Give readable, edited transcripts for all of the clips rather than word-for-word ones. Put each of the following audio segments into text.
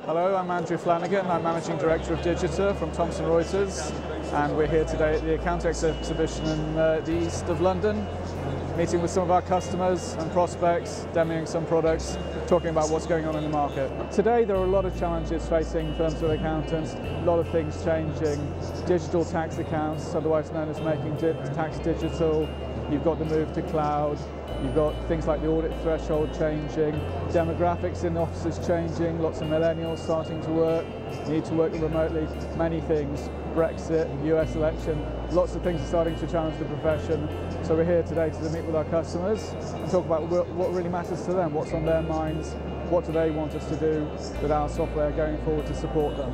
Hello, I'm Andrew Flanagan. I'm Managing Director of Digita from Thomson Reuters, and we're here today at the Accountex exhibition in the east of London, meeting with some of our customers and prospects, demoing some products, talking about what's going on in the market. Today there are a lot of challenges facing firms of accountants, a lot of things changing. Digital tax accounts, otherwise known as making tax digital. You've got the move to cloud. You've got things like the audit threshold changing, demographics in offices changing, lots of millennials starting to work, need to work remotely, many things, Brexit, US election, lots of things are starting to challenge the profession. So we're here today to meet with our customers and talk about what really matters to them, what's on their minds, what do they want us to do with our software going forward to support them.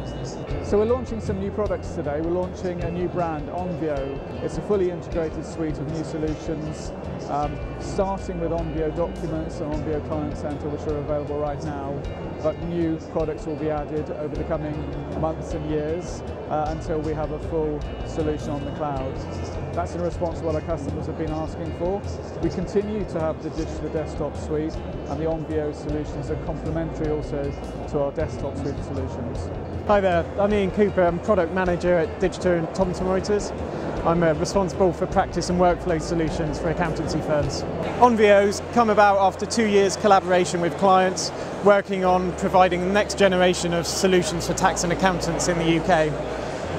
So we're launching some new products today. We're launching a new brand, Onvio. It's a fully integrated suite of new solutions, starting with Onvio Documents and Onvio Client Center, which are available right now, but new products will be added over the coming months and years until we have a full solution on the cloud. That's in response to what our customers have been asking for. We continue to have the Digita desktop suite, and the Onvio solutions are complementary also to our desktop suite of solutions. Hi there, I'm Ian Cooper. I'm Product Manager at Digita and Thomson Reuters. I'm responsible for practice and workflow solutions for accountancy firms. Onvio's come about after 2 years collaboration with clients, working on providing the next generation of solutions for tax and accountants in the UK.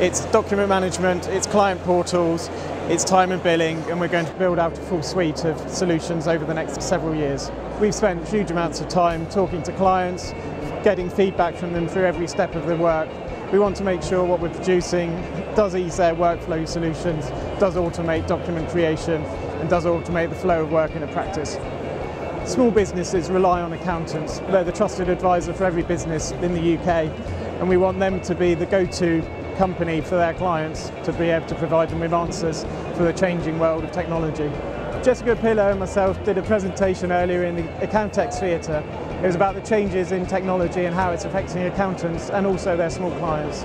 It's document management, it's client portals, it's time and billing, and we're going to build out a full suite of solutions over the next several years. We've spent huge amounts of time talking to clients, getting feedback from them through every step of the work. We want to make sure what we're producing does ease their workflow solutions, does automate document creation, and does automate the flow of work in a practice. Small businesses rely on accountants. They're the trusted advisor for every business in the UK, and we want them to be the go-to company for their clients to be able to provide them with answers for the changing world of technology. Jessica Pillow and myself did a presentation earlier in the Accountex Theatre. It was about the changes in technology and how it's affecting accountants and also their small clients.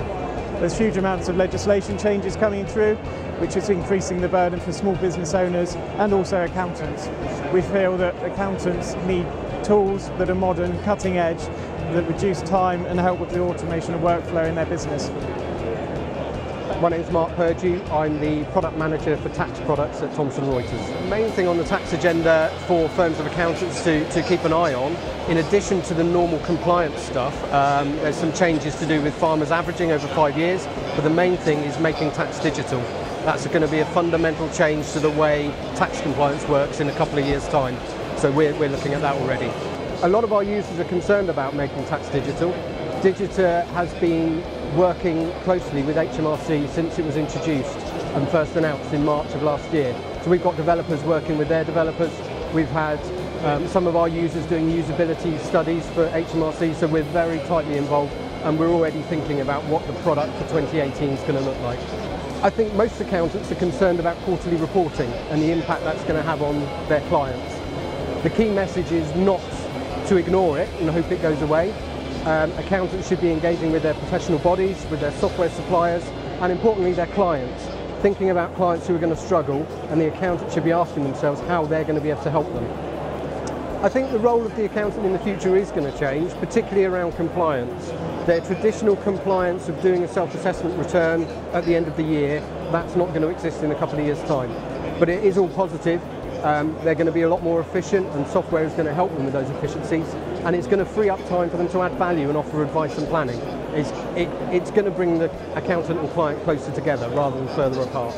There's huge amounts of legislation changes coming through, which is increasing the burden for small business owners and also accountants. We feel that accountants need tools that are modern, cutting edge, that reduce time and help with the automation of workflow in their business. My name is Mark Purdue. I'm the product manager for tax products at Thomson Reuters. The main thing on the tax agenda for firms of accountants to keep an eye on, in addition to the normal compliance stuff, there's some changes to do with farmers averaging over 5 years, but the main thing is making tax digital. That's going to be a fundamental change to the way tax compliance works in a couple of years' time. So we're looking at that already. A lot of our users are concerned about making tax digital. Digita has been working closely with HMRC since it was introduced and first announced in March of last year. So we've got developers working with their developers. We've had some of our users doing usability studies for HMRC, so we're very tightly involved and we're already thinking about what the product for 2018 is going to look like. I think most accountants are concerned about quarterly reporting and the impact that's going to have on their clients. The key message is not to ignore it and hope it goes away. Accountants should be engaging with their professional bodies, with their software suppliers, and importantly their clients, thinking about clients who are going to struggle, and the accountant should be asking themselves how they're going to be able to help them. I think the role of the accountant in the future is going to change, particularly around compliance. Their traditional compliance of doing a self-assessment return at the end of the year, that's not going to exist in a couple of years' time. But it is all positive. They're going to be a lot more efficient, and software is going to help them with those efficiencies, and it's going to free up time for them to add value and offer advice and planning. It's going to bring the accountant and client closer together rather than further apart.